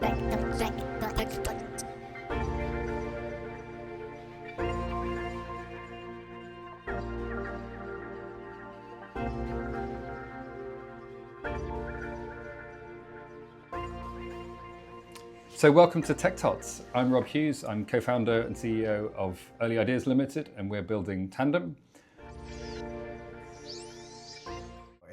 So welcome to Tech Tots. I'm Rob Hughes. I'm co-founder and CEO of Early Ideas Limited, and we're building Tandem.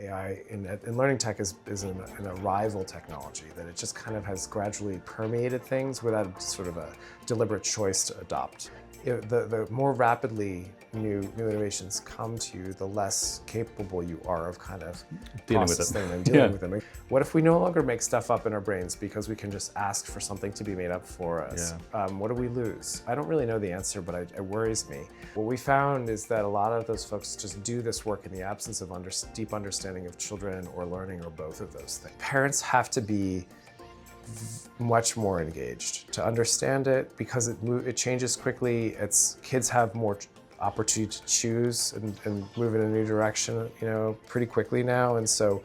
AI in learning tech is an arrival technology, that it just kind of has gradually permeated things without sort of a deliberate choice to adopt. The more rapidly new innovations come to you, the less capable you are of kind of dealing with them and dealing with them. What if we no longer make stuff up in our brains because we can just ask for something to be made up for us? What do we lose? I don't really know the answer, but it worries me. What we found is that a lot of those folks just do this work in the absence of deep understanding of children or learning, or both of those things. Parents have to be much more engaged to understand it, because it changes quickly. Kids have more opportunity to choose and move in a new direction, pretty quickly now. And so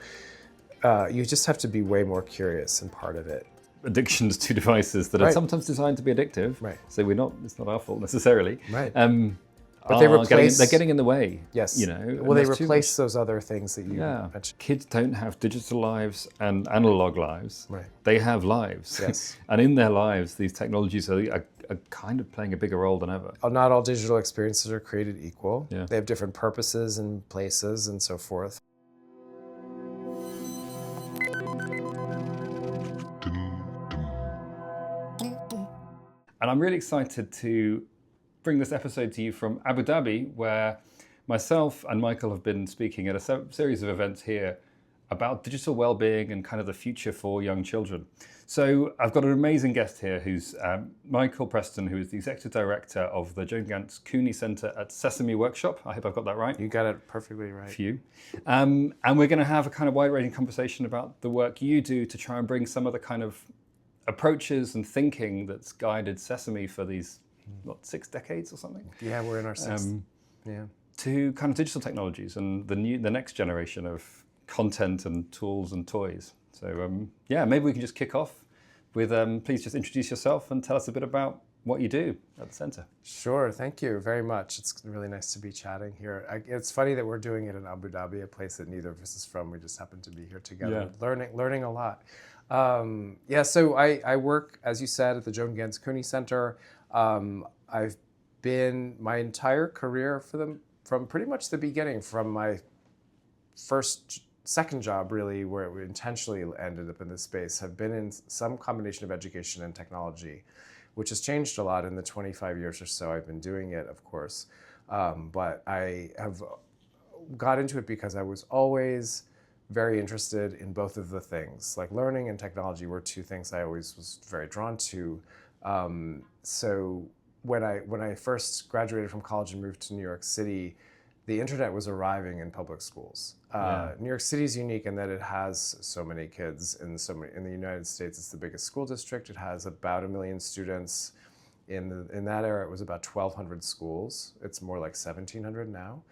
you just have to be way more curious and part of it. Addictions to devices that are sometimes designed to be addictive. Right. So it's not our fault necessarily. Right. But they're getting in the way. Yes. Well, they replace those other things that you mentioned. Kids don't have digital lives and analog lives. Right. They have lives. Yes. And in their lives, these technologies are kind of playing a bigger role than ever. Not all digital experiences are created equal. Yeah. They have different purposes and places and so forth. And I'm really excited to bring this episode to you from Abu Dhabi, where myself and Michael have been speaking at a series of events here about digital well-being and kind of the future for young children. So I've got an amazing guest here who's Michael Preston, who is the Executive Director of the Joan Gantz Cooney Center at Sesame Workshop. I hope I've got that right. You got it perfectly right. For you. And we're going to have a kind of wide-ranging conversation about the work you do to try and bring some of the kind of approaches and thinking that's guided Sesame for these 6 decades or something? Yeah, we're in our sixth. To kind of digital technologies and the next generation of content and tools and toys. So maybe we can just kick off with please just introduce yourself and tell us a bit about what you do at the center. Sure, thank you very much. It's really nice to be chatting here. It's funny that we're doing it in Abu Dhabi, a place that neither of us is from. We just happen to be here together, learning a lot. So I work, as you said, at the Joan Gantz Cooney Center. I've been my entire career from pretty much the beginning, from my second job really, where we intentionally ended up in this space, have been in some combination of education and technology, which has changed a lot in the 25 years or so I've been doing it, of course. But I have got into it because I was always very interested in both of the things. Like learning and technology were two things I always was very drawn to. So when I first graduated from college and moved to New York City, the internet was arriving in public schools. New York City is unique in that it has so many kids, in the United States. It's the biggest school district. It has about 1 million students. In that era, it was about 1,200 schools. It's more like 1,700 now.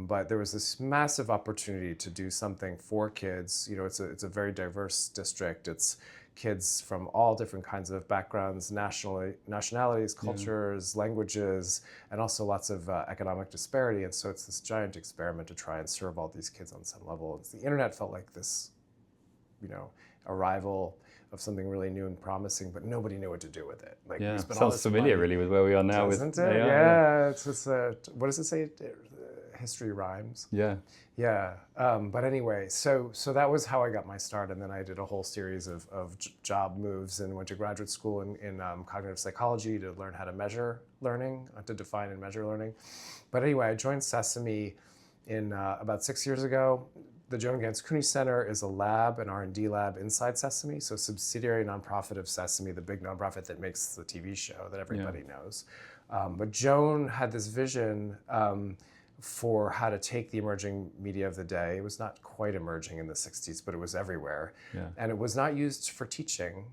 But there was this massive opportunity to do something for kids. It's a very diverse district. It's kids from all different kinds of backgrounds, nationalities, cultures, languages, and also lots of economic disparity. And so it's this giant experiment to try and serve all these kids on some level. The internet felt like this, arrival of something really new and promising, but nobody knew what to do with it. Sounds familiar really with where we are now. Doesn't with it? AI. Yeah, it's just, what does it say? History rhymes. Yeah. But anyway, so that was how I got my start, and then I did a whole series of job moves and went to graduate school in cognitive psychology to learn how to measure learning, to define and measure learning. But anyway, I joined Sesame in about 6 years ago. The Joan Gantz Cooney Center is a lab, an R&D lab inside Sesame, so subsidiary nonprofit of Sesame, the big nonprofit that makes the TV show that everybody knows. But Joan had this vision for how to take the emerging media of the day. It was not quite emerging in the 60s, but it was everywhere. And it was not used for teaching.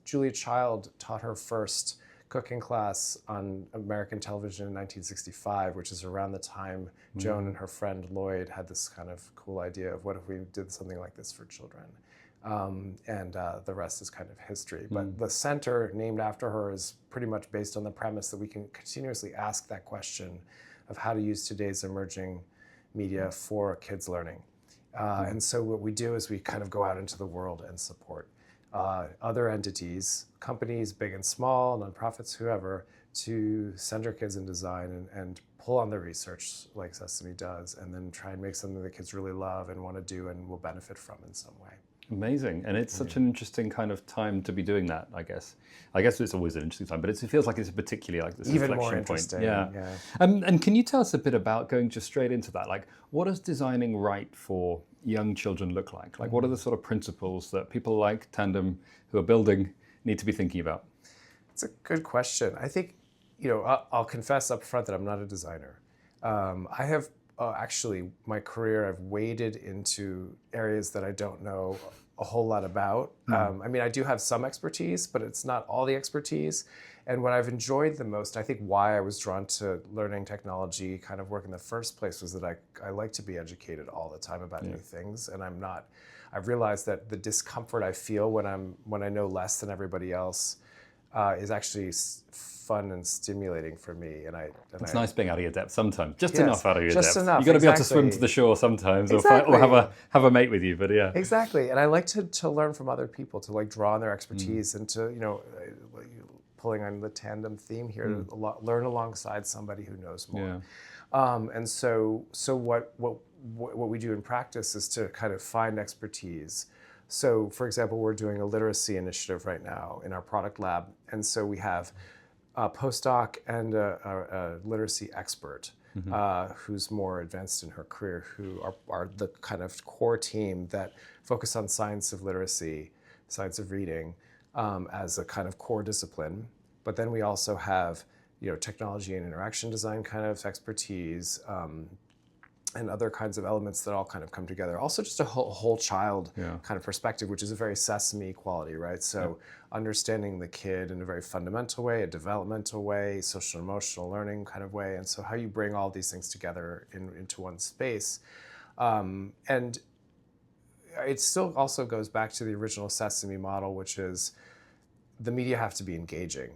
Julia Child taught her first cooking class on American television in 1965, which is around the time Joan and her friend Lloyd had this kind of cool idea of what if we did something like this for children. and the rest is kind of history. But the center, named after her, is pretty much based on the premise that we can continuously ask that question of how to use today's emerging media for kids' learning. And so what we do is we kind of go out into the world and support other entities, companies, big and small, nonprofits, whoever, to send our kids in design and pull on the research like Sesame does, and then try and make something that kids really love and want to do and will benefit from in some way. Amazing. And it's such an interesting kind of time to be doing that, I guess. I guess it's always an interesting time, but it feels like it's particularly like this Even inflection more point. interesting. Yeah. Yeah. And can you tell us a bit about going just straight into that? Like, what does designing right for young children look like? Like, what are the sort of principles that people like Tandem who are building need to be thinking about? It's a good question. I think, I'll confess up front that I'm not a designer. I have actually, my career, I've waded into areas that I don't know a whole lot about. I mean, I do have some expertise, but it's not all the expertise. And what I've enjoyed the most, I think why I was drawn to learning technology kind of work in the first place, was that I like to be educated all the time about new things. And I've realized that the discomfort I feel when I know less than everybody else is actually fun and stimulating for me. And it's nice being out of your depth sometimes, just Yes, enough out of your just depth. Enough, You've got to be able to swim exactly. to the shore sometimes, Exactly. or have a mate with you. But yeah, exactly. And I like to learn from other people, to like draw on their expertise and to pulling on the tandem theme here, to learn alongside somebody who knows more. Yeah. And so what we do in practice is to kind of find expertise. So, for example, we're doing a literacy initiative right now in our product lab, and so we have a postdoc and a literacy expert who's more advanced in her career, who are the kind of core team that focus on science of literacy, science of reading, as a kind of core discipline. But then we also have, technology and interaction design kind of expertise, and other kinds of elements that all kind of come together. Also just a whole child kind of perspective, which is a very Sesame quality, right? So understanding the kid in a very fundamental way, a developmental way, social and emotional learning kind of way. And so how you bring all these things together into one space. And it still also goes back to the original Sesame model, which is the media have to be engaging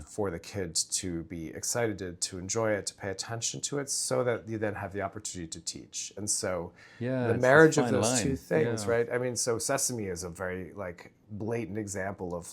for the kids to be excited, to enjoy it, to pay attention to it, so that you then have the opportunity to teach. And so the marriage of those two things, right? I mean, so Sesame is a very blatant example of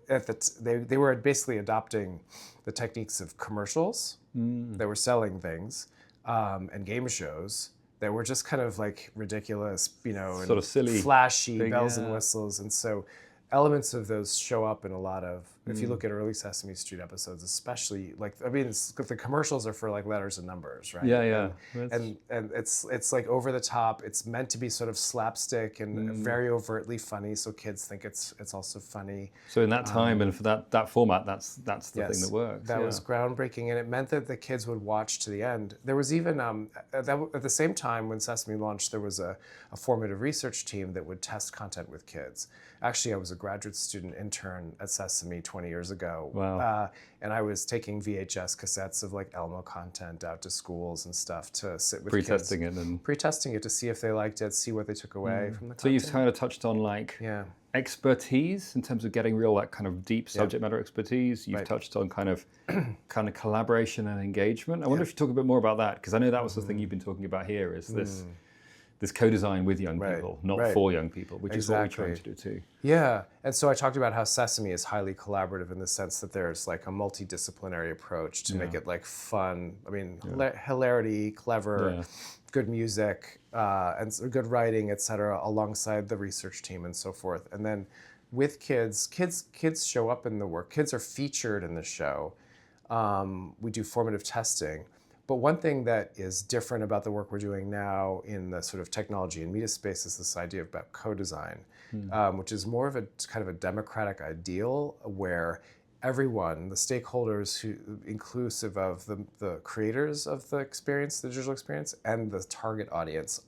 they were basically adopting the techniques of commercials. They were selling things, and game shows that were just kind of ridiculous, and sort of silly, flashy bells and whistles. And so elements of those show up in a lot of, if you look at early Sesame Street episodes, especially the commercials are for letters and numbers, right? Yeah. And it's over the top. It's meant to be sort of slapstick and very overtly funny, so kids think it's also funny. So in that time and for that format, that's the thing that works. That was groundbreaking, and it meant that the kids would watch to the end. There was even at the same time when Sesame launched, there was a formative research team that would test content with kids. Actually, I was a graduate student intern at Sesame 20 years ago. Wow. And I was taking VHS cassettes of Elmo content out to schools and stuff to sit with pre-testing kids. Pre-testing it to see if they liked it, see what they took away from the content. So you've kind of touched on expertise in terms of getting real kind of deep subject matter expertise. You've touched on kind of collaboration and engagement. I wonder if you talk a bit more about that, because I know that was the thing you've been talking about here, is this co-design with young people, not for young people, which is what we're trying to do too. Yeah, and so I talked about how Sesame is highly collaborative in the sense that there's a multidisciplinary approach to make it fun. I mean, hilarity, clever, good music, and good writing, etc., alongside the research team and so forth. And then with kids show up in the work. Kids are featured in the show. We do formative testing. But one thing that is different about the work we're doing now in the sort of technology and media space is this idea about co-design, which is more of a kind of a democratic ideal where everyone, the stakeholders, inclusive of the creators of the experience, the digital experience, and the target audience,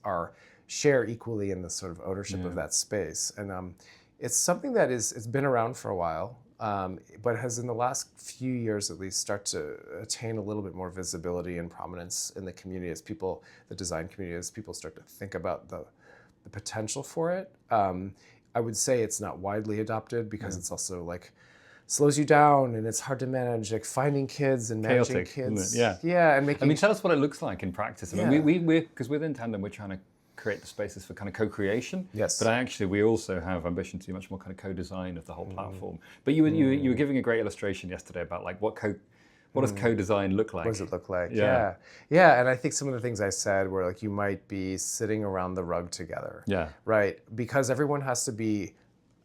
share equally in the sort of ownership of that space. And it's something that it's been around for a while. But has in the last few years at least start to attain a little bit more visibility and prominence in the community the design community, as people start to think about the potential for it. I would say it's not widely adopted because it's also like slows you down and it's hard to manage, like finding kids and managing Chaotic, kids. isn't it? Yeah, and making. I mean, tell us what it looks like in practice. I mean, Yeah. we're because within Tandem, we're trying to create the spaces for kind of co-creation. Yes. But we also have ambition to do much more kind of co-design of the whole platform. But you were giving a great illustration yesterday about like what does co-design look like? What does it look like? Yeah. Yeah. And I think some of the things I said were like you might be sitting around the rug together. Yeah. Right. Because everyone has to be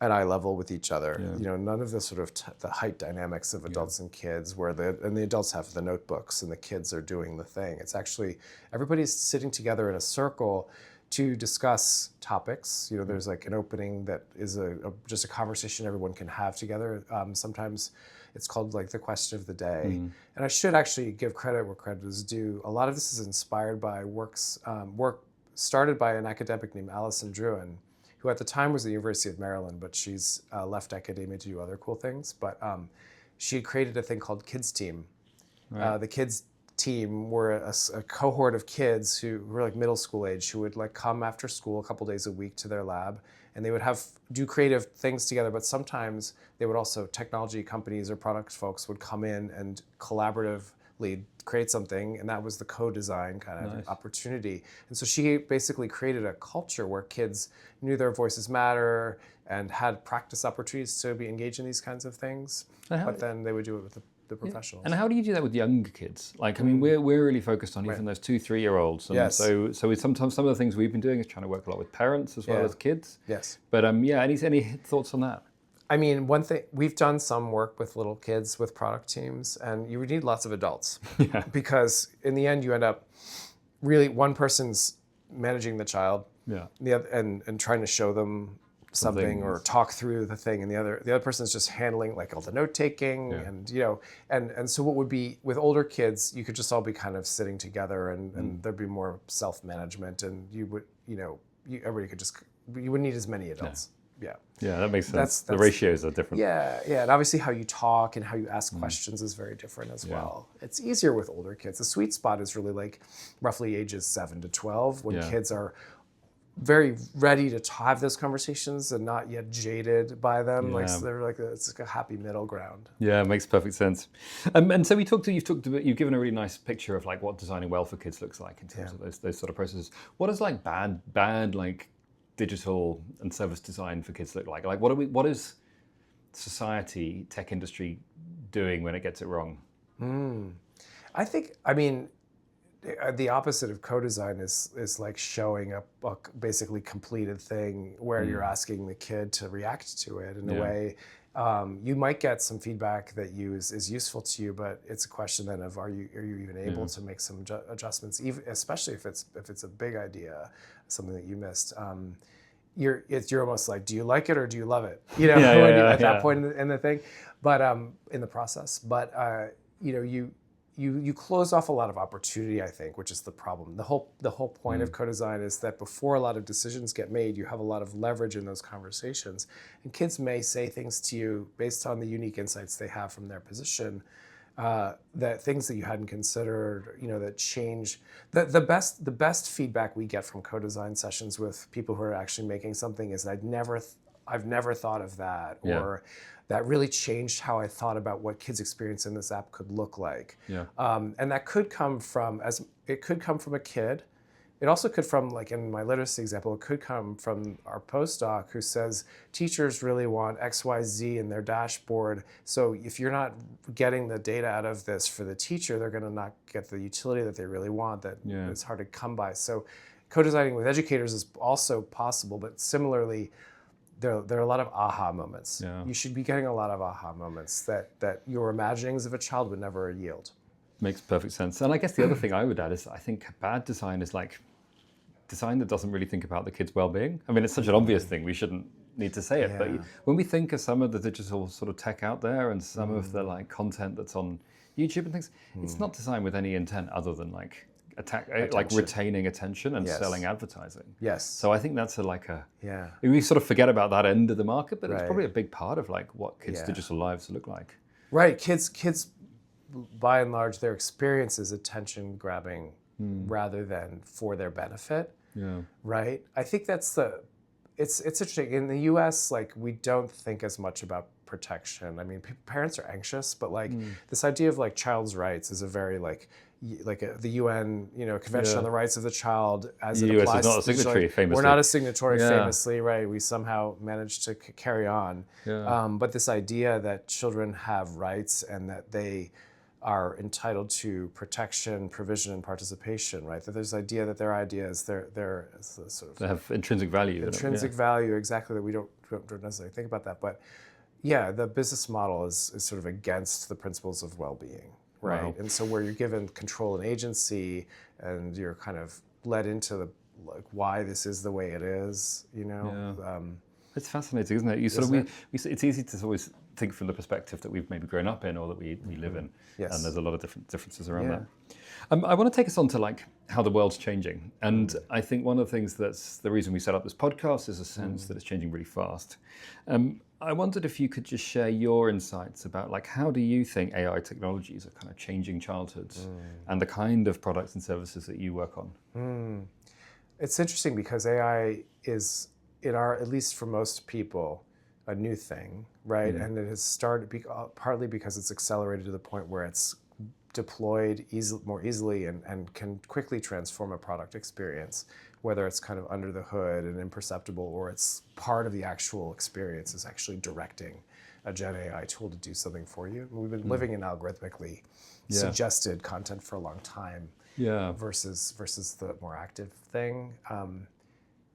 at eye level with each other. Yeah. You know, none of the sort of the height dynamics of adults and kids where the adults have the notebooks and the kids are doing the thing. It's actually everybody's sitting together in a circle to discuss topics. You know, there's like an opening that is just a conversation everyone can have together. Sometimes it's called like the question of the day. And I should actually give credit where credit is due. A lot of this is inspired by work started by an academic named Alison Druin, who at the time was at the University of Maryland, but she's left academia to do other cool things. But she created a thing called Kids Team. Right. The Kids Team were a cohort of kids who were like middle school age who would like come after school a couple days a week to their lab, and they would do creative things together. But sometimes they would also, technology companies or product folks would come in and collaboratively create something, and that was the co-design kind of opportunity. And so she basically created a culture where kids knew their voices matter and had practice opportunities to be engaged in these kinds of things. But then they would do it with the professionals. And how do you do that with younger kids? Like, I mean, we're really focused on even those 2-3-year-olds. And Yes. so sometimes some of the things we've been doing is trying to work a lot with parents as well as kids. Yes. But any thoughts on that? I mean, one thing, we've done some work with little kids with product teams, and you would need lots of adults. Because in the end, you end up really, one person's managing the child, the other, and trying to show them something or talk through the thing, and the other person's just handling like all the note taking, and you know, and so what would be with older kids, you could just all be kind of sitting together, and there'd be more self-management, and you would, you know, everybody could just, you wouldn't need as many adults. Yeah, that makes sense. That's the ratios are different. Yeah, and obviously how you talk and how you ask questions is very different as well. It's easier with older kids. The sweet spot is really like roughly ages 7 to 12 when kids are very ready to have those conversations and not yet jaded by them. Like, so they're like it's like a happy middle ground. Yeah, it makes perfect sense. And so you've given a really nice picture of like what designing well for kids looks like in terms of those sort of processes. What does like bad like digital and service design for kids look like? Like what is society, tech industry doing when it gets it wrong? I mean, the opposite of co-design is like showing a basically completed thing where you're asking the kid to react to it in a way. You might get some feedback that is useful to you, but it's a question then of are you even able to make some adjustments, even especially if it's a big idea, something that you missed. You're almost like, do you like it or do you love it? You know, at that point in the thing, but in the process. But you know, you close off a lot of opportunity, I think, which is the problem. The whole point of co-design is that before a lot of decisions get made, you have a lot of leverage in those conversations, and kids may say things to you based on the unique insights they have from their position. That things that you hadn't considered, you know, that change. The best feedback we get from co-design sessions with people who are actually making something is I've never thought of that, or that really changed how I thought about what kids' experience in this app could look like. And that could come from a kid. It also could from, like in my literacy example, it could come from our postdoc who says teachers really want X, Y, Z in their dashboard. So if you're not getting the data out of this for the teacher, they're going to not get the utility that they really want. That it's hard to come by. So co-designing with educators is also possible, but similarly, there are a lot of aha moments. You should be getting a lot of aha moments that your imaginings of a child would never yield. Makes perfect sense. And I guess the other thing I would add is I think bad design is like design that doesn't really think about the kids' well-being. I mean, it's such an obvious thing, we shouldn't need to say it, but when we think of some of the digital sort of tech out there and some of the like content that's on YouTube and things, it's not designed with any intent other than like like retaining attention and selling advertising. So I think that's we sort of forget about that end of the market, but it's probably a big part of like what kids' digital lives look like. Right, kids by and large, their experience is attention grabbing rather than for their benefit. Right? I think it's interesting. In the U.S., like we don't think as much about protection. I mean, parents are anxious, but like this idea of like child's rights is a very the UN, Convention on the Rights of the Child as the it US applies. is not a signatory, famously. We're not a signatory, famously, right? We somehow managed to carry on. Yeah. But this idea that children have rights and that they are entitled to protection, provision, and participation, right? That there's idea that their ideas, they're sort of... They have intrinsic value. Intrinsic value, exactly, that we don't necessarily think about that. But yeah, the business model is sort of against the principles of well-being, right? Wow. And so where you're given control and agency and you're kind of led into why this is the way it is, It's fascinating, isn't it? It's easy to always think from the perspective that we've maybe grown up in or that we live in, and there's a lot of different differences around that. I want to take us on to like how the world's changing, and I think one of the things that's the reason we set up this podcast is a sense that it's changing really fast. I wondered if you could just share your insights about like how do you think AI technologies are kind of changing childhoods and the kind of products and services that you work on. It's interesting because AI is, at least for most people, a new thing, right? And it has started partly because it's accelerated to the point where it's deployed more easily and can quickly transform a product experience, whether it's kind of under the hood and imperceptible or it's part of the actual experience is actually directing a Gen AI tool to do something for you. We've been living in algorithmically suggested content for a long time versus the more active thing.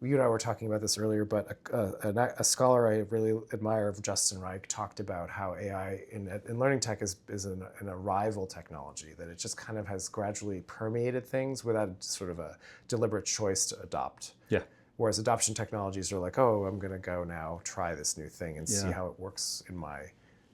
You and I were talking about this earlier, but a scholar I really admire, Justin Reich, talked about how AI in learning tech is an arrival technology, that it just kind of has gradually permeated things without sort of a deliberate choice to adopt. Yeah. Whereas adoption technologies are like, oh, I'm going to go now try this new thing and see how it works in my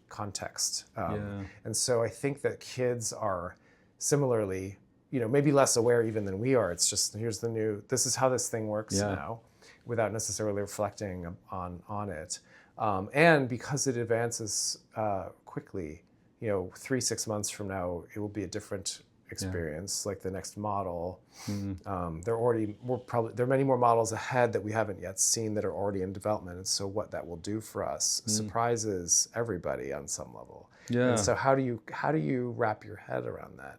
context. And so I think that kids are similarly, maybe less aware even than we are. It's just, this is how this thing works now, without necessarily reflecting on it. And because it advances quickly, 3-6 months from now, it will be a different experience, like the next model. There are many more models ahead that we haven't yet seen that are already in development. And so what that will do for us surprises everybody on some level. Yeah. And so how do you wrap your head around that?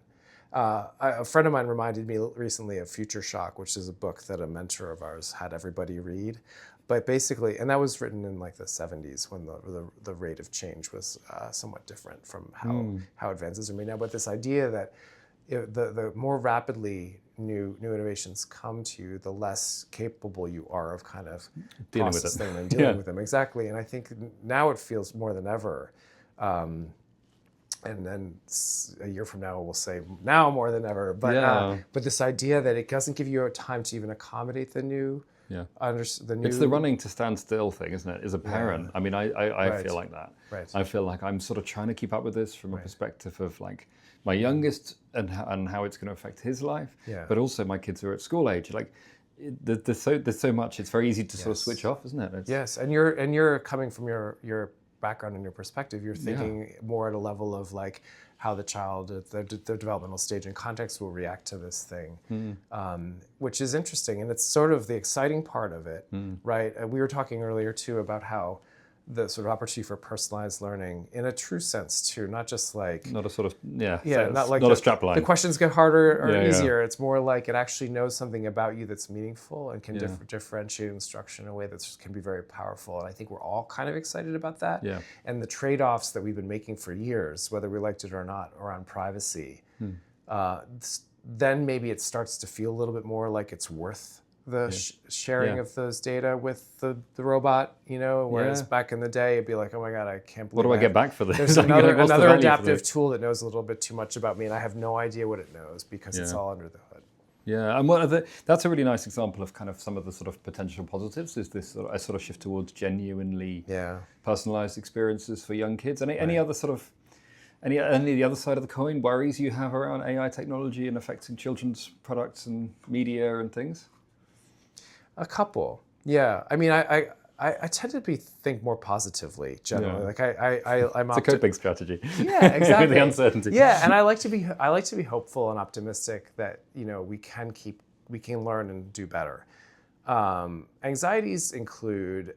A friend of mine reminded me recently of Future Shock, which is a book that a mentor of ours had everybody read. But basically, and that was written in like the 70s when the rate of change was somewhat different from how advances are made now. But this idea that the more rapidly new innovations come to you, the less capable you are of kind of dealing with them and dealing with them. Exactly. And I think now it feels more than ever. And then a year from now, we'll say now more than ever. But this idea that it doesn't give you time to even accommodate the new. It's the running to stand still thing, isn't it? As a parent, I mean, I feel like that. Right. I feel like I'm sort of trying to keep up with this from a perspective of like my youngest and how it's going to affect his life, but also my kids who are at school age. Like there's so much. It's very easy to sort of switch off, isn't it? Yes, and you're coming from your background and your perspective. You're thinking more at a level of like how the child at their developmental stage and context will react to this thing, which is interesting. And it's sort of the exciting part of it, right? We were talking earlier too about how the sort of opportunity for personalized learning in a true sense too, not just like... Not a sort of, not like a strap line. The questions get harder or easier. It's more like it actually knows something about you that's meaningful and can differentiate instruction in a way that can be very powerful. And I think we're all kind of excited about that. Yeah. And the trade-offs that we've been making for years, whether we liked it or not, around privacy, then maybe it starts to feel a little bit more like it's worth the sharing of those data with the robot, whereas back in the day it'd be like, oh my God, I can't believe what do I get back for this? There's another adaptive tool that knows a little bit too much about me and I have no idea what it knows because it's all under the hood. Yeah, and that's a really nice example of kind of some of the sort of potential positives is this a sort of shift towards genuinely personalized experiences for young kids. Any other sort of any of the other side of the coin worries you have around AI technology and affecting children's products and media and things? A couple, yeah. I mean, I tend to think more positively generally. Like I'm it's a coping strategy. Yeah, exactly. The uncertainty. Yeah, and I like to be hopeful and optimistic that we can learn and do better. Anxieties include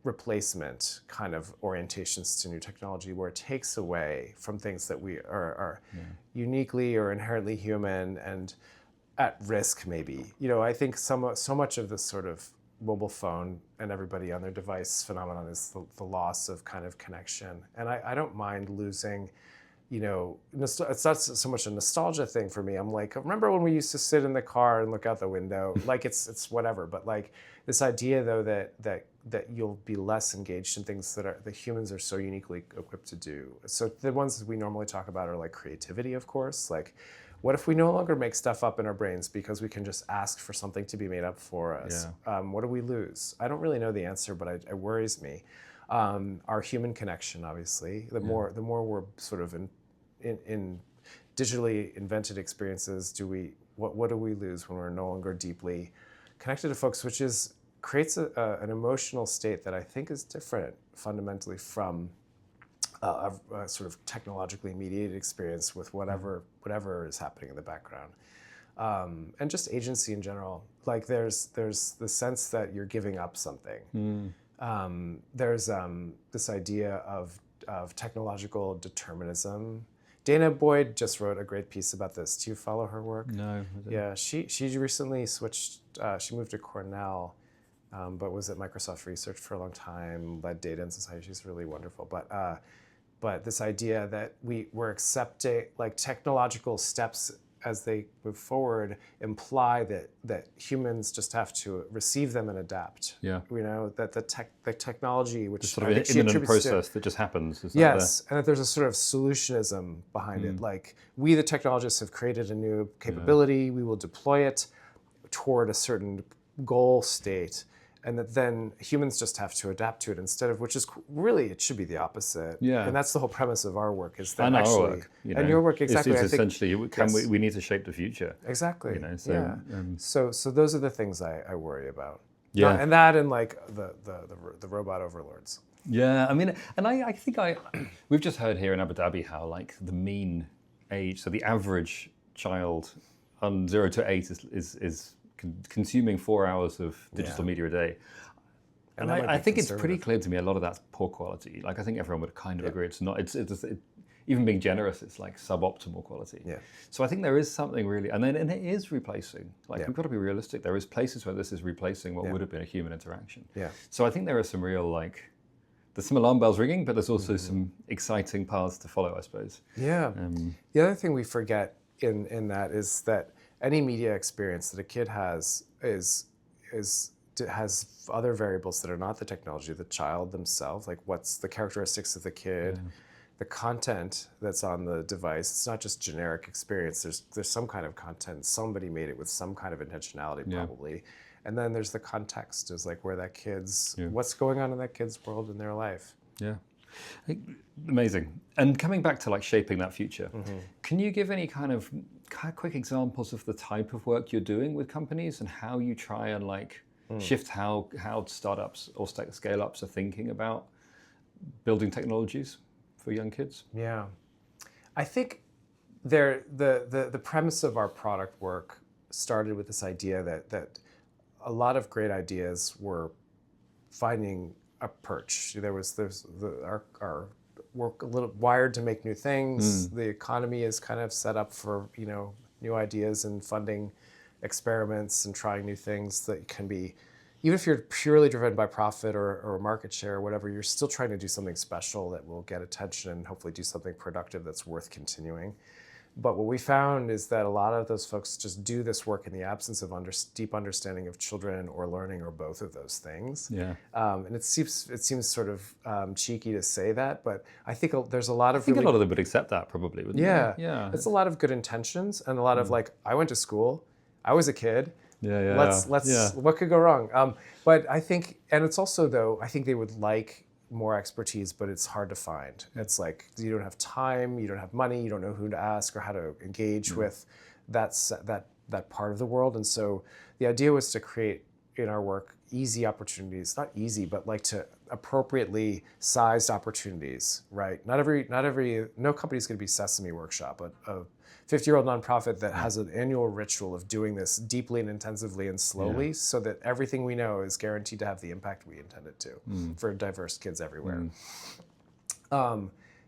replacement kind of orientations to new technology, where it takes away from things that we are uniquely or inherently human and at risk, maybe. I think so much of this sort of mobile phone and everybody on their device phenomenon is the loss of kind of connection. And I don't mind losing, it's not so much a nostalgia thing for me. I'm like, remember when we used to sit in the car and look out the window? Like it's whatever. But like this idea though that you'll be less engaged in things that humans are so uniquely equipped to do. So the ones that we normally talk about are like creativity, of course. Like, what if we no longer make stuff up in our brains because we can just ask for something to be made up for us? Yeah. What do we lose? I don't really know the answer, but it worries me. Our human connection, obviously. The more we're sort of in digitally invented experiences, what do we lose when we're no longer deeply connected to folks, which creates an emotional state that I think is different fundamentally from a sort of technologically mediated experience with whatever is happening in the background, and just agency in general. Like there's the sense that you're giving up something. There's this idea of technological determinism. Dana Boyd just wrote a great piece about this. Do you follow her work? No. Yeah, she recently switched. She moved to Cornell. But was at Microsoft Research for a long time, led Data and Society. She's really wonderful. But this idea that we're accepting, like technological steps as they move forward imply that humans just have to receive them and adapt. Yeah. That the technology, which the sort of an imminent process that just happens. Yes, and that there's a sort of solutionism behind it. Like we, the technologists, have created a new capability. We will deploy it toward a certain goal state. And that then humans just have to adapt to it instead of, which is really, it should be the opposite. Yeah. And that's the whole premise of our work is that and actually, our work, and your work, exactly. It's I think, essentially, we need to shape the future. Exactly. So, so those are the things I worry about. Yeah. And like the robot overlords. Yeah, I mean, and I think we've just heard here in Abu Dhabi how like the mean age, so the average child on 0 to 8 is consuming 4 hours of digital media a day. And I think it's pretty clear to me a lot of that's poor quality. Like I think everyone would kind of agree it's not. It's even being generous, it's like suboptimal quality. Yeah. So I think there is something really, and it is replacing. Like we've got to be realistic. There is places where this is replacing what would have been a human interaction. Yeah. So I think there are some real there's some alarm bells ringing, but there's also some exciting paths to follow, I suppose. Yeah. The other thing we forget in that is that any media experience that a kid has has other variables that are not the technology, the child themselves, like what's the characteristics of the kid, the content that's on the device. It's not just generic experience. There's some kind of content. Somebody made it with some kind of intentionality probably. And then there's the context, is like where that kid's, what's going on in that kid's world in their life. Yeah. Amazing. And coming back to like shaping that future, can you give any kind of quick examples of the type of work you're doing with companies and how you try and like shift how startups or scale-ups are thinking about building technologies for young kids? Yeah. I think the premise of our product work started with this idea that a lot of great ideas were finding a perch. Our work a little wired to make new things. The economy is kind of set up for new ideas and funding experiments and trying new things that can be, even if you're purely driven by profit or market share or whatever, you're still trying to do something special that will get attention and hopefully do something productive that's worth continuing. But what we found is that a lot of those folks just do this work in the absence of deep understanding of children or learning or both of those things. Yeah. And it seems sort of cheeky to say that, but I think there's a lot of I think a lot of them would accept that probably, wouldn't they? Yeah. It's a lot of good intentions and a lot of like, I went to school, I was a kid. Let's what could go wrong? But I think, and it's also though, I think they would like more expertise, but it's hard to find. It's like you don't have time, you don't have money, you don't know who to ask or how to engage with that part of the world. And so the idea was to create in our work easy opportunities, not easy, but like to appropriately sized opportunities, right? No company's going to be Sesame Workshop, a 50-year-old nonprofit that has an annual ritual of doing this deeply and intensively and slowly, so that everything we know is guaranteed to have the impact we intend it to for diverse kids everywhere.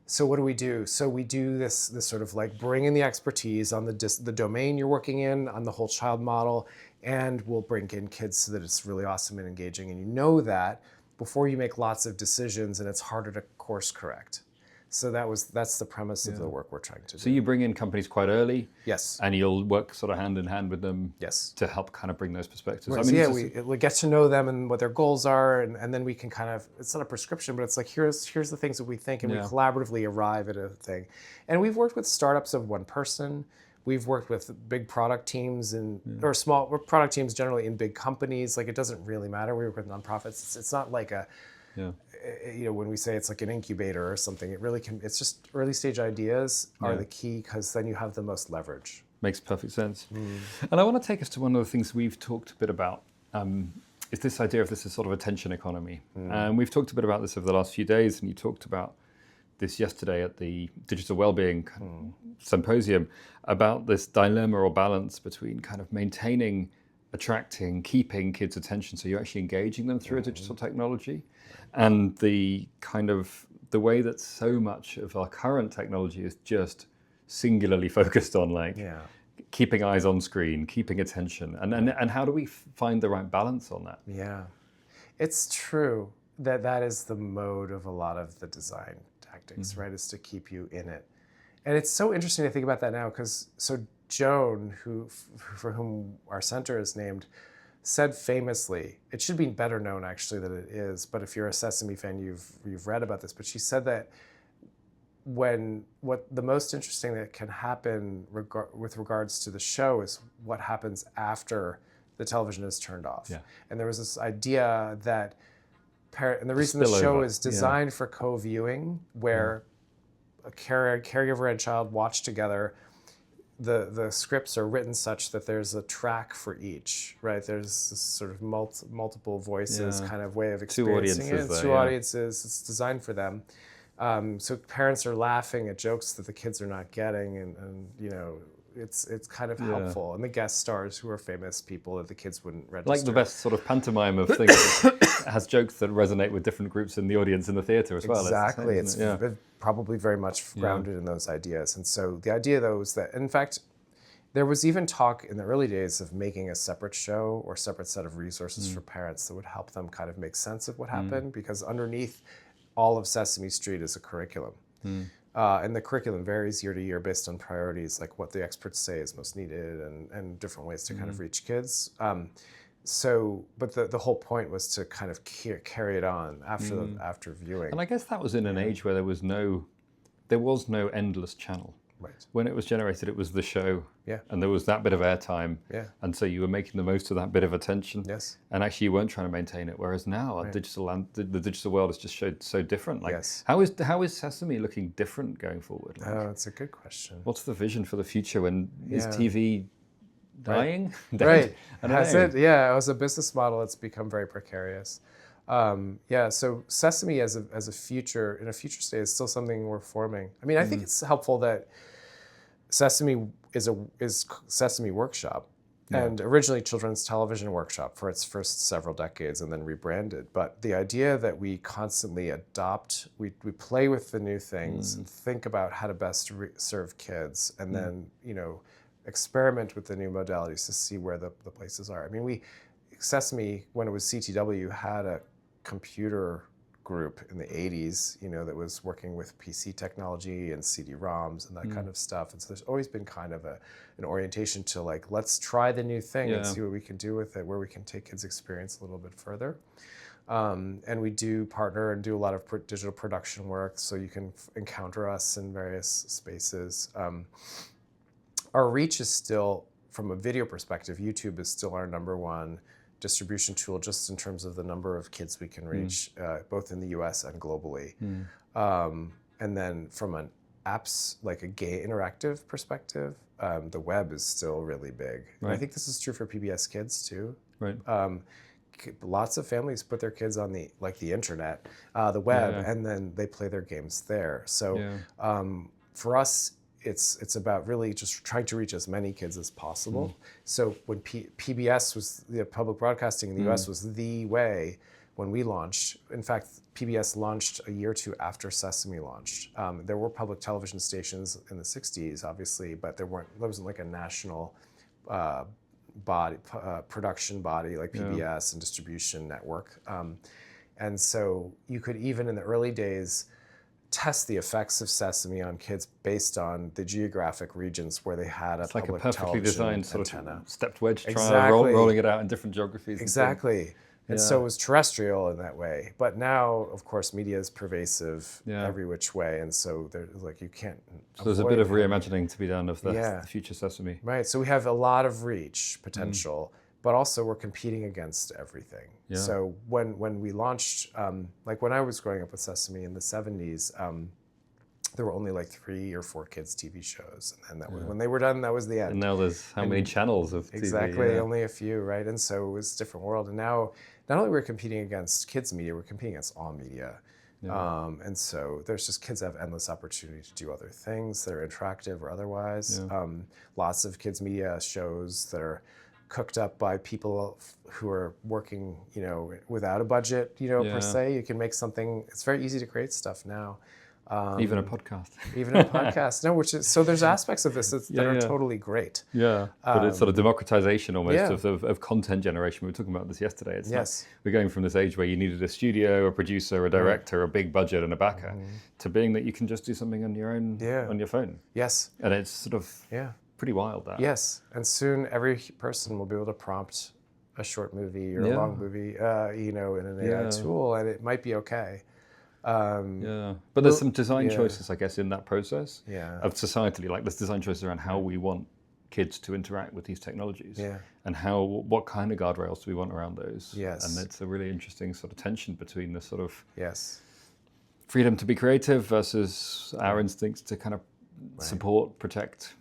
So what do? So we do this sort of like bring in the expertise on the domain you're working in, on the whole child model, and we'll bring in kids so that it's really awesome and engaging. And you know that before you make lots of decisions, and it's harder to course correct. So that's the premise of the work we're trying to do. So you bring in companies quite early, yes, and you'll work sort of hand in hand with them, yes, to help kind of bring those perspectives. Right. I mean, we get to know them and what their goals are, and then we can kind of, it's not a prescription, but it's like here's the things that we think, and we collaboratively arrive at a thing. And we've worked with startups of one person. We've worked with big product teams or small product teams generally in big companies. Like it doesn't really matter. We work with nonprofits. It's not like when we say it's like an incubator or something, it really can. It's just early stage ideas are the key, because then you have the most leverage. Makes perfect sense. And I want to take us to one of the things we've talked a bit about. Is this idea of this is sort of attention economy. And we've talked a bit about this over the last few days, and you talked about this yesterday at the Digital Wellbeing Symposium, about this dilemma or balance between kind of maintaining, attracting, keeping kids' attention, so you're actually engaging them through a digital technology, and the kind of the way that so much of our current technology is just singularly focused on keeping eyes on screen, keeping attention, and how do we find the right balance on that? Yeah, it's true that is the mode of a lot of the design tactics, right? Is to keep you in it. And it's so interesting to think about that now, because Joan, for whom our center is named, said famously, it should be better known actually than it is, but if you're a Sesame fan, you've read about this, but she said that what the most interesting that can happen with regards to the show is what happens after the television is turned off. Yeah. And there was this idea that and the reason the show is designed for co-viewing, where a caregiver and child watch together, the scripts are written such that there's a track for each, right? There's this sort of multiple voices kind of way of experiencing it. Two audiences. It's designed for them. So parents are laughing at jokes that the kids are not getting, and it's kind of helpful. And the guest stars, who are famous people that the kids wouldn't register. Like the best sort of pantomime of things that has jokes that resonate with different groups in the audience in the theater as well. Exactly. It's probably very much grounded in those ideas. And so the idea, though, is that, in fact, there was even talk in the early days of making a separate show or separate set of resources for parents that would help them kind of make sense of what happened, because underneath all of Sesame Street is a curriculum. And the curriculum varies year to year based on priorities, like what the experts say is most needed, and different ways to kind of reach kids. But the whole point was to kind of carry it on after viewing. And I guess that was in an age where there was no endless channel. Right. When it was generated, it was the show. Yeah. And there was that bit of airtime. Yeah. And so you were making the most of that bit of attention. Yes. And actually you weren't trying to maintain it. Whereas now the digital world has just showed so different. Like, yes. How is Sesame looking different going forward? Like, that's a good question. What's the vision for the future when is TV dying? Right. Has it? Yeah. As a business model, it's become very precarious. So Sesame as a future, in a future state, is still something we're forming. I mean, I think it's helpful that Sesame is Sesame Workshop, and originally Children's Television Workshop for its first several decades, and then rebranded. But the idea that we constantly adopt, we play with the new things and think about how to best serve kids, and then experiment with the new modalities to see where the places are. I mean, Sesame, when it was CTW, had a computer group in the 80s, that was working with PC technology and CD-ROMs and that kind of stuff. And so there's always been kind of an orientation to let's try the new thing and see what we can do with it, where we can take kids' experience a little bit further. And we do partner and do a lot of digital production work, so you can encounter us in various spaces. Our reach is still, from a video perspective, YouTube is still our number one distribution tool, just in terms of the number of kids we can reach, both in the US and globally. And then from an apps, like a gay interactive perspective, the web is still really big. And I think this is true for PBS Kids too. Right. lots of families put their kids on the internet, the web, and then they play their games there. So for us, it's about really just trying to reach as many kids as possible. So when PBS was, the public broadcasting in the US was the way when we launched. In fact, PBS launched a year or two after Sesame launched. There were public television stations in the 60s, obviously, but there wasn't like a national production body like PBS and distribution network. And so you could, even in the early days, test the effects of Sesame on kids based on the geographic regions where they had it's public like a perfectly designed sort antenna. of stepped wedge trial, rolling it out in different geographies. Exactly. And so it was terrestrial in that way. But now, of course, media is pervasive every which way. And so there's like, you can't. So there's a bit of reimagining to be done of the future Sesame. Right. So we have a lot of reach potential, but also we're competing against everything. Yeah. So when we launched, like when I was growing up with Sesame in the 70s, there were only like 3 or 4 kids TV shows, and that was, when they were done, that was the end. And now there's how many channels of TV? Exactly, only a few, right? And so it was a different world. And now, not only we're competing against kids media, we're competing against all media. And so there's just, kids have endless opportunity to do other things that are interactive or otherwise. Lots of kids media shows that are cooked up by people who are working, without a budget, per se. You can make something. It's very easy to create stuff now. Even a podcast. Even a podcast. No, so there's aspects of this that are totally great. Yeah, but it's sort of democratization almost of content generation. We were talking about this yesterday. It's like we're going from this age where you needed a studio, a producer, a director, a big budget and a backer, to being that you can just do something on your own, on your phone. Yes. And it's sort of pretty wild, that. Yes, and soon every person will be able to prompt a short movie or a long movie, in an AI tool, and it might be okay. But there's some design choices, I guess, in that process of societally, like there's design choices around how we want kids to interact with these technologies and what kind of guardrails do we want around those. And it's a really interesting sort of tension between the sort of freedom to be creative versus our instincts to kind of support, protect,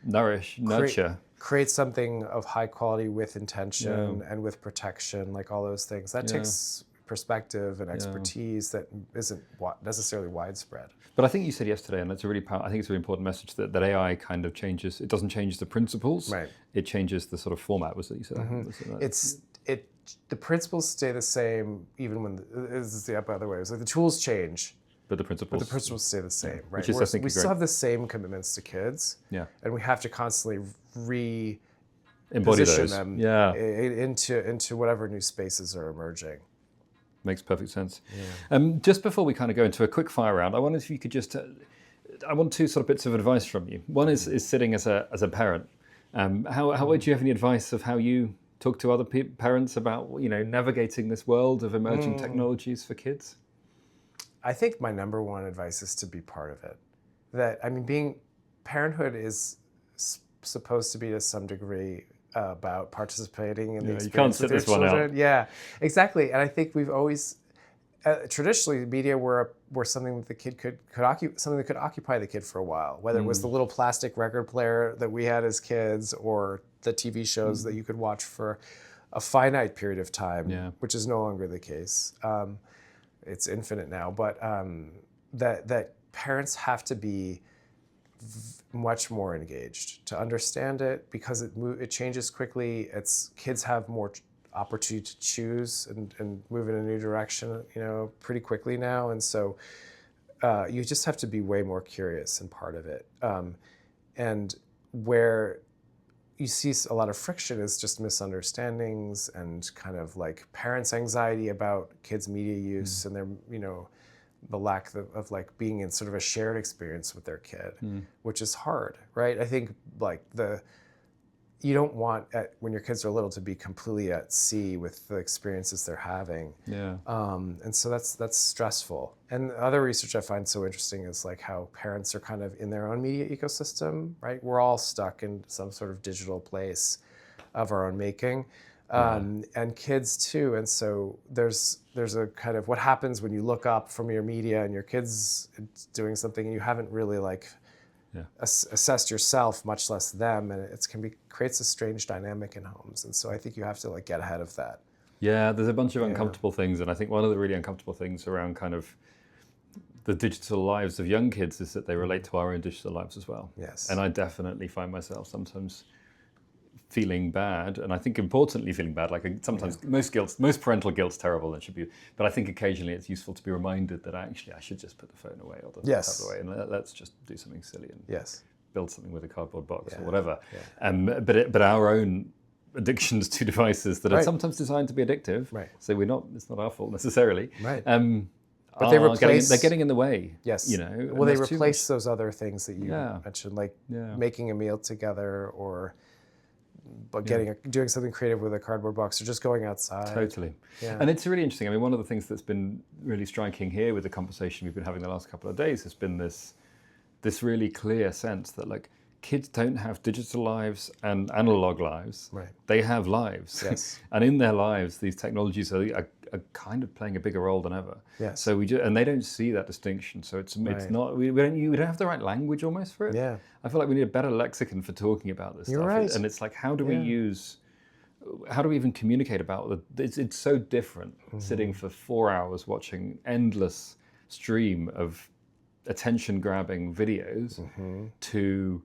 nourish, nurture. Create something of high quality with intention and with protection, like all those things. That takes perspective and expertise that isn't necessarily widespread. But I think you said yesterday, and that's a really I think it's a really important message, that AI kind of changes. It doesn't change the principles. It changes the sort of format. Was it you said? The principles stay the same even when this is the other way. It's like the tools change, but the principles stay the same. Right? Which is, I think, we still have the same commitments to kids. And we have to constantly embody position them into whatever new spaces are emerging. Makes perfect sense. Just before we kind of go into a quick fire round, I wonder if you could just, I want 2 sort of bits of advice from you. One is sitting as a parent. How would you have any advice of how you talk to other parents about, navigating this world of emerging technologies for kids? I think my number one advice is to be part of it. Parenthood is supposed to be to some degree about participating in the experience with your children. You can't sit this one out. Yeah, exactly. And I think we've always traditionally media were something that the kid could occupy the kid for a while. Whether it was the little plastic record player that we had as kids, or the TV shows that you could watch for a finite period of time, which is no longer the case. It's infinite now. But that parents have to be much more engaged to understand it, because it changes quickly. Kids have more opportunity to choose and move in a new direction, pretty quickly now. And so you just have to be way more curious and part of it. And where you see a lot of friction is just misunderstandings and kind of like parents' anxiety about kids' media use and their, the lack of like being in sort of a shared experience with their kid, which is hard, right? I think like you don't want when your kids are little to be completely at sea with the experiences they're having. And so that's stressful. And other research I find so interesting is like how parents are kind of in their own media ecosystem, right? We're all stuck in some sort of digital place of our own making. And kids too. And so there's a kind of what happens when you look up from your media and your kid's doing something and you haven't really like assessed yourself, much less them, and it creates a strange dynamic in homes. And so I think you have to like get ahead of that. Yeah, there's a bunch of uncomfortable things, and I think one of the really uncomfortable things around kind of the digital lives of young kids is that they relate to our own digital lives as well. Yes. And I definitely find myself sometimes feeling bad, and I think importantly feeling bad. Like sometimes most parental guilt's terrible and should be, but I think occasionally it's useful to be reminded that actually I should just put the phone away or the tablet away, and let's just do something silly and build something with a cardboard box or whatever. But our own addictions to devices that are sometimes designed to be addictive. Right. So it's not our fault necessarily. Right. But they're getting in the way. Yes. You know. Well, they replace those other things that you mentioned, like making a meal together, or doing something creative with a cardboard box, or just going outside. Totally. Yeah. And it's really interesting. I mean, one of the things that's been really striking here with the conversation we've been having the last couple of days has been this really clear sense that like kids don't have digital lives and analog lives. Right. They have lives. Yes. And in their lives, these technologies are kind of playing a bigger role than ever. Yes. So and they don't see that distinction. So it's not we don't have the right language almost for it. Yeah. I feel like we need a better lexicon for talking about this You're stuff. right. And it's like, how do we even communicate about it? It's so different sitting for 4 hours watching endless stream of attention-grabbing videos to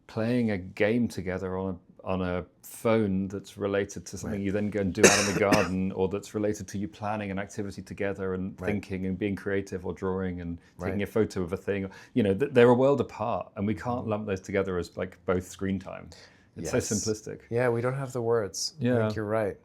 playing a game together on a phone that's related to something you then go and do out in the garden, or that's related to you planning an activity together and thinking and being creative or drawing and taking a photo of a thing. You know, they're a world apart, and we can't lump those together as like both screen time. It's so simplistic. Yeah, we don't have the words. Yeah. I think you're right.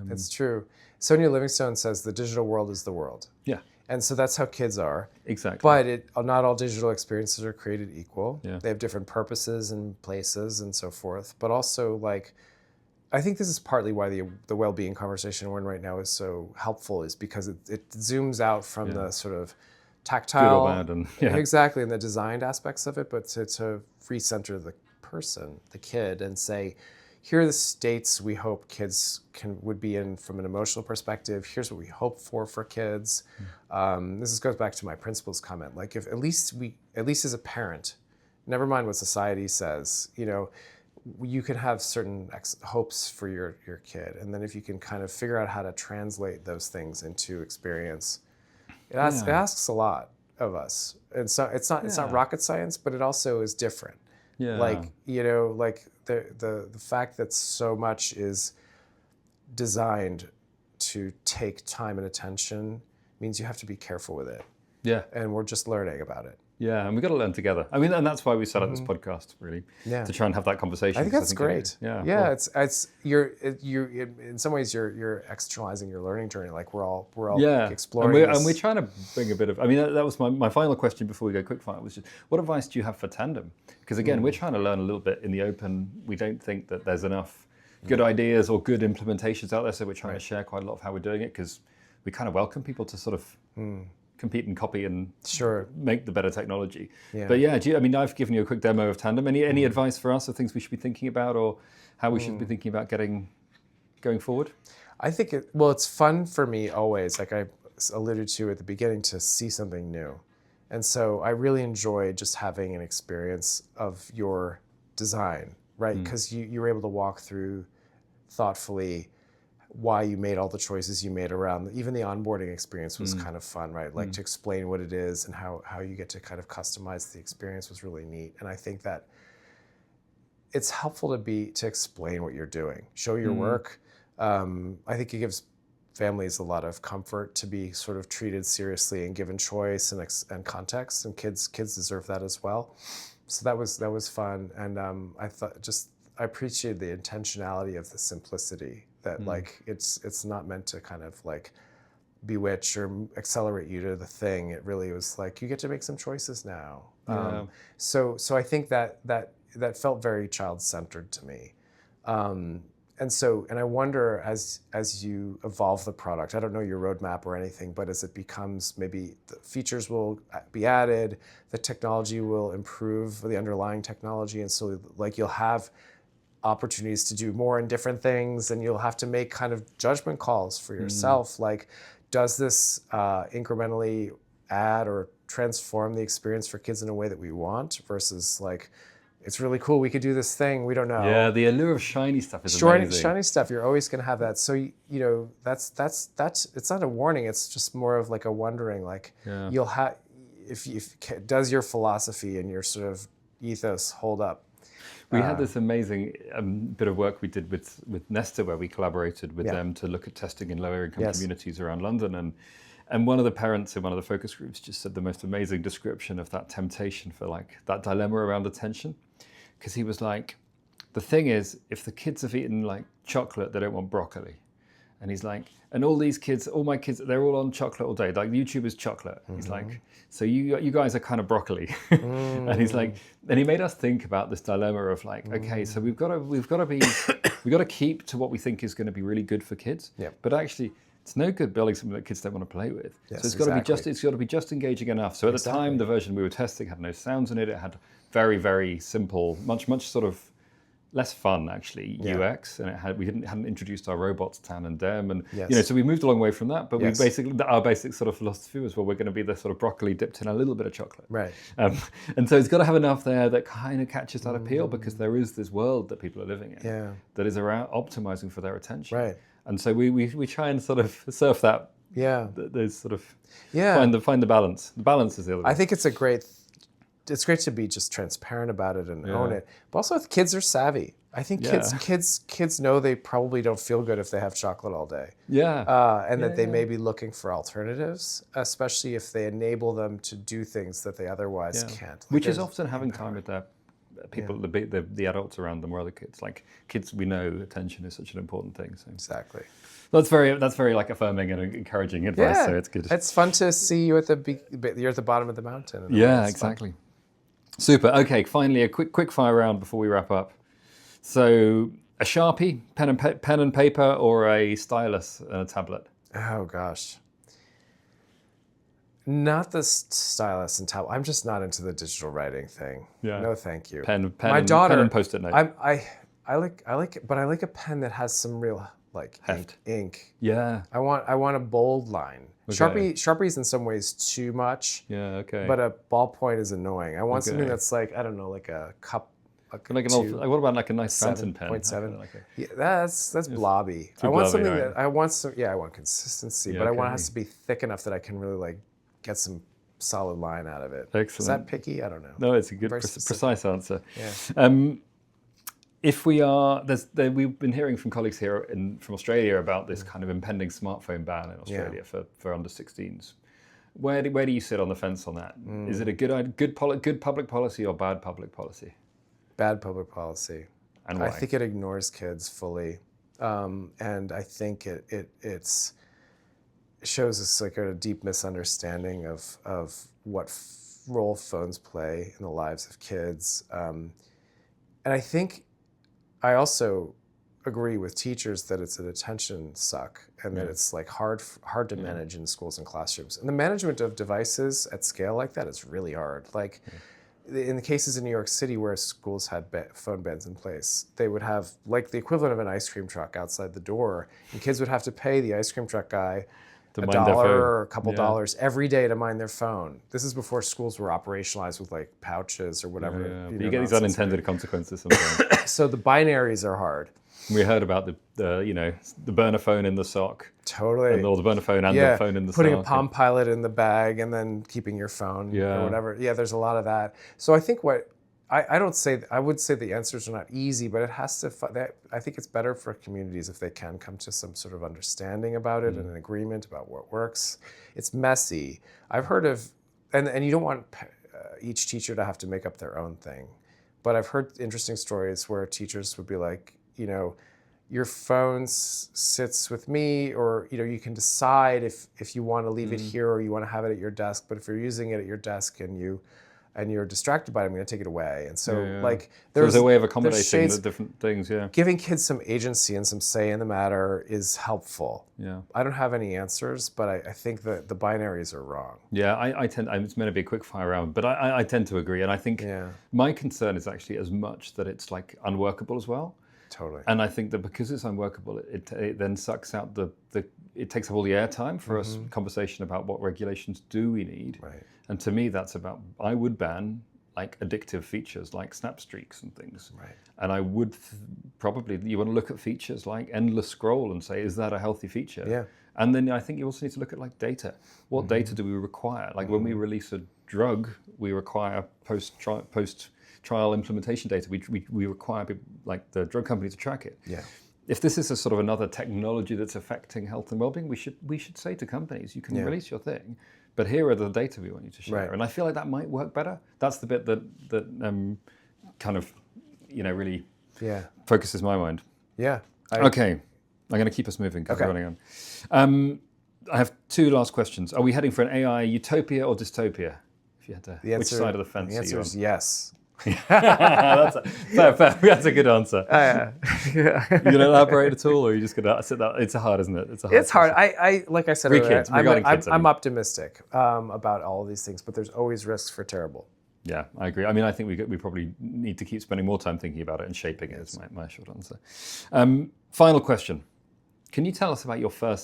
It's true. Sonia Livingstone says the digital world is the world. Yeah. And so that's how kids are. Exactly. But not all digital experiences are created equal. Yeah. They have different purposes and places and so forth. But also, like, I think this is partly why the well-being conversation we're in right now is so helpful, is because it zooms out from the sort of tactile, good or bad, and exactly, and the designed aspects of it, but to recenter the person, the kid, and say, here are the states we hope kids would be in from an emotional perspective. Here's what we hope for kids. This goes back to my principal's comment. Like, if at least as a parent, never mind what society says, you know, you can have certain hopes for your kid, and then if you can kind of figure out how to translate those things into experience, it asks a lot of us. And so it's not rocket science, but it also is different. Yeah. Like, you know, like the fact that so much is designed to take time and attention means you have to be careful with it. Yeah. And we're just learning about it. Yeah, and we've got to learn together. I mean, and that's why we set up this podcast, really, to try and have that conversation. I think that's great. Yeah, it's you're in some ways you're externalizing your learning journey. Like we're all exploring. And we're trying to bring a bit of. I mean, that was my final question before we go quickfire. Was just, what advice do you have for tandem? Because again, we're trying to learn a little bit in the open. We don't think that there's enough good ideas or good implementations out there, so we're trying to share quite a lot of how we're doing it, because we kind of welcome people to sort of compete and copy and make the better technology. Yeah. But yeah, I've given you a quick demo of Tandem. Any advice for us of things we should be thinking about, or how we should be thinking about going forward? I think it's fun for me always, like I alluded to at the beginning, to see something new. And so I really enjoy just having an experience of your design, right? Because you were able to walk through thoughtfully why you made all the choices you made around, even the onboarding experience was kind of fun, right? Like to explain what it is and how you get to kind of customize the experience was really neat. And I think that it's helpful to explain what you're doing, show your work. I think it gives families a lot of comfort to be sort of treated seriously and given choice and context, and kids deserve that as well. So that was fun. And I appreciated the intentionality of the simplicity, that like it's not meant to kind of like bewitch or accelerate you to the thing. It really was like, you get to make some choices now. So I think that felt very child-centered to me. And I wonder, as you evolve the product, I don't know your roadmap or anything, but as it becomes, maybe the features will be added, the technology will improve, the underlying technology, and so like you'll have opportunities to do more and different things, and you'll have to make kind of judgment calls for yourself. Like, does this incrementally add or transform the experience for kids in a way that we want, versus like, it's really cool. We could do this thing. We don't know. Yeah, the allure of shiny stuff is amazing. Shiny stuff. You're always going to have that. So you know, that's. It's not a warning. It's just more of like a wondering. Like you'll have, if does your philosophy and your sort of ethos hold up? We had this amazing bit of work we did with Nesta, where we collaborated with them to look at testing in lower income communities around London, and one of the parents in one of the focus groups just said the most amazing description of that temptation for like that dilemma around attention, because he was like, the thing is, if the kids have eaten like chocolate, they don't want broccoli. And he's like, and all these kids, all my kids, they're all on chocolate all day. Like YouTube is chocolate. He's like, so you guys are kind of broccoli. And he's like, and he made us think about this dilemma of like, okay, so we've got to keep to what we think is going to be really good for kids. But actually, it's no good building something that kids don't want to play with. So it's got to be just engaging enough. So at the time, the version we were testing had no sounds in it. It had very, very simple, much sort of less fun actually UX, and we hadn't introduced our robots Tan and Dem, and so we moved a long way from that. But we basically, our basic sort of philosophy was, well, we're going to be the sort of broccoli dipped in a little bit of chocolate, right? And so it's got to have enough there that kind of catches that appeal, because there is this world that people are living in that is around optimizing for their attention, right? And so we try and sort of surf that, those sort of find the balance. The balance is the other. I think it's great to be just transparent about it and own it. But also, kids are savvy. I think kids know they probably don't feel good if they have chocolate all day. And that they may be looking for alternatives, especially if they enable them to do things that they otherwise can't. Like which is often having time with their people, the adults around them, or other kids. Like kids, we know attention is such an important thing. So. Exactly. That's very like affirming and encouraging advice. So it's good. It's fun to see you you're at the bottom of the mountain. Yeah, exactly. Fun. Super. Okay, finally a quick fire round before we wrap up. So a Sharpie, pen and paper, or a stylus and a tablet? Oh gosh. Not the stylus and tablet. I'm just not into the digital writing thing. Yeah. No, thank you. My daughter, pen and Post-it note. I like it, but I like a pen that has some real like ink. Yeah. I want a bold line. Okay. Sharpie's in some ways too much. Yeah, okay. But a ballpoint is annoying. I want something that's like, I don't know, like a cup. Like what about like a nice fountain pen? 7.7. Yeah, that's blobby. I want something that I want consistency, but I want it has to be thick enough that I can really like get some solid line out of it. Excellent. Is that picky? I don't know. No, it's a good precise answer. Yeah. If we are, we've been hearing from colleagues here from Australia about this kind of impending smartphone ban in Australia for under 16s. Where do you sit on the fence on that? Is it a good public policy or bad public policy? Bad public policy. And why? I think it ignores kids fully, and I think it shows us like a deep misunderstanding of what role phones play in the lives of kids, and I think. I also agree with teachers that it's an attention suck and that it's like hard to manage in schools and classrooms. And the management of devices at scale like that is really hard. Like in the cases in New York City where schools had phone bans in place, they would have like the equivalent of an ice cream truck outside the door, and kids would have to pay the ice cream truck guy $1 or a couple dollars every day to mind their phone. This is before schools were operationalized with like pouches or whatever. You get these unintended consequences sometimes. So the binaries are hard. We heard about the burner phone in the sock. Totally. Or the burner phone and the phone in the putting sock. Putting a Palm Pilot in the bag and then keeping your phone or whatever. Yeah, there's a lot of that. So I think I would say the answers are not easy, but it has to. I think it's better for communities if they can come to some sort of understanding about it and an agreement about what works. It's messy. I've heard of, and you don't want each teacher to have to make up their own thing, but I've heard interesting stories where teachers would be like, your phone sits with me, or you can decide if you want to leave it here or you want to have it at your desk. But if you're using it at your desk and you're distracted by it, I'm going to take it away. And so there's a way of accommodating the different things. Yeah, giving kids some agency and some say in the matter is helpful. Yeah, I don't have any answers, but I think that the binaries are wrong. Yeah, it's meant to be a quick fire round, but I tend to agree. And I think my concern is actually as much that it's like unworkable as well. Totally. And I think that because it's unworkable, it then sucks out it takes up all the airtime for us conversation about what regulations do we need. Right. And to me, that's about, I would ban like addictive features like snap streaks and things. Right. And I would probably, you want to look at features like endless scroll and say, is that a healthy feature? Yeah. And then I think you also need to look at like data. What data do we require? Like when we release a drug, we require post-trial implementation data. We require like the drug company to track it. Yeah. If this is a sort of another technology that's affecting health and well-being, we should say to companies, you can release your thing, but here are the data we want you to share. Right. And I feel like that might work better. That's the bit that kind of, really focuses my mind. Yeah. Okay, I'm going to keep us moving because we're running on. I have two last questions. Are we heading for an AI utopia or dystopia? If you had to, which side of the fence the are answer you is on? yes. That's fair. That's a good answer. You going to elaborate at all, or are you just going to sit that? It's hard, isn't it? It's hard. I like I said earlier, kids, I'm optimistic about all of these things, but there's always risks for terrible. Yeah, I agree. I mean, I think we probably need to keep spending more time thinking about it and shaping it. Is my short answer. Final question. Can you tell us about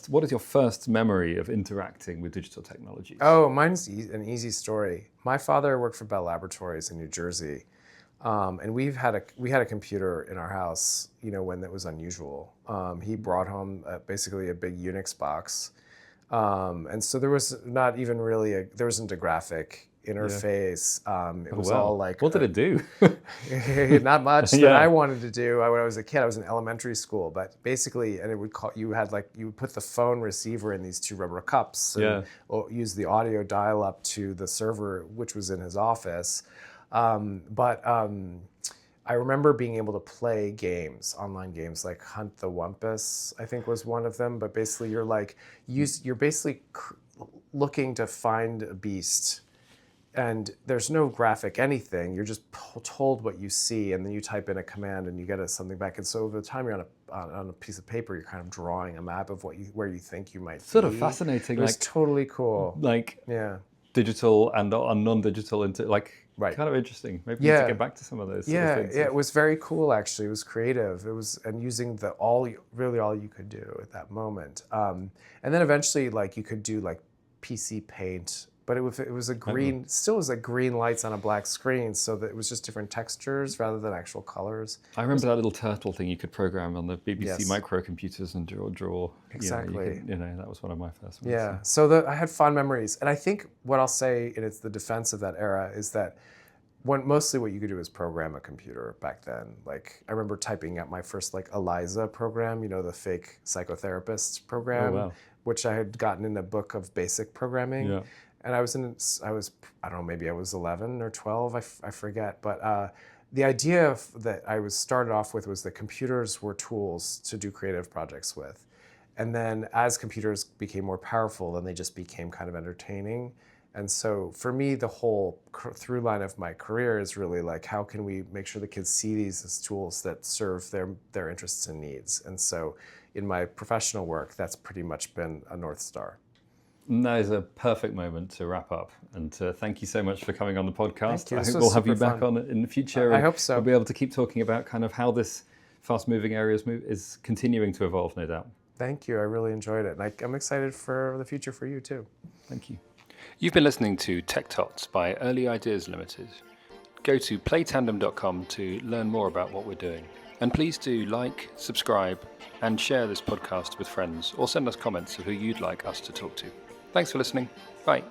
what is your first memory of interacting with digital technologies? Oh, mine's an easy story. My father worked for Bell Laboratories in New Jersey, and we had a computer in our house, when that was unusual. He brought home basically a big Unix box, and so there was not even really there wasn't a graphic interface. It was all like, what did it do? Not much that I wanted to do. When I was a kid, I was in elementary school, but basically, and it would you would put the phone receiver in these two rubber cups and use the audio dial up to the server, which was in his office. But I remember being able to play games, online games like Hunt the Wumpus, I think was one of them. But basically, you're basically looking to find a beast. And there's no graphic anything. You're just told what you see, and then you type in a command, and you get something back. And so over the time you're on a piece of paper, you're kind of drawing a map of where you think you might be. Sort of fascinating. It's totally cool. Digital and non-digital into kind of interesting. Maybe we need to get back to some of those. Yeah, sort of things. It was very cool actually. It was creative. It was and using all you could do at that moment. And then eventually you could do PC Paint. But it was a green, still was green lights on a black screen, so that it was just different textures rather than actual colors. I remember that little turtle thing you could program on the BBC microcomputers and draw. Exactly. That was one of my first ones. Yeah, so I had fond memories. And I think what I'll say, and it's the defense of that era, is that mostly what you could do is program a computer back then. I remember typing out my first ELIZA program, the fake psychotherapist program, which I had gotten in a book of basic programming. Yeah. And I was I don't know, maybe I was 11 or 12, I forget. But the idea that I was started off with was that computers were tools to do creative projects with. And then as computers became more powerful, then they just became kind of entertaining. And so for me, the whole through line of my career is really how can we make sure the kids see these as tools that serve their interests and needs. And so in my professional work, that's pretty much been a North Star. And that is a perfect moment to wrap up. And thank you so much for coming on the podcast. Thank you. I hope we'll have you back on in the future. I hope so. We'll be able to keep talking about kind of how this fast-moving area is continuing to evolve, no doubt. Thank you. I really enjoyed it. And I'm excited for the future for you, too. Thank you. You've been listening to Tech Tots by Early Ideas Limited. Go to playtandem.com to learn more about what we're doing. And please do subscribe, and share this podcast with friends, or send us comments of who you'd like us to talk to. Thanks for listening. Bye.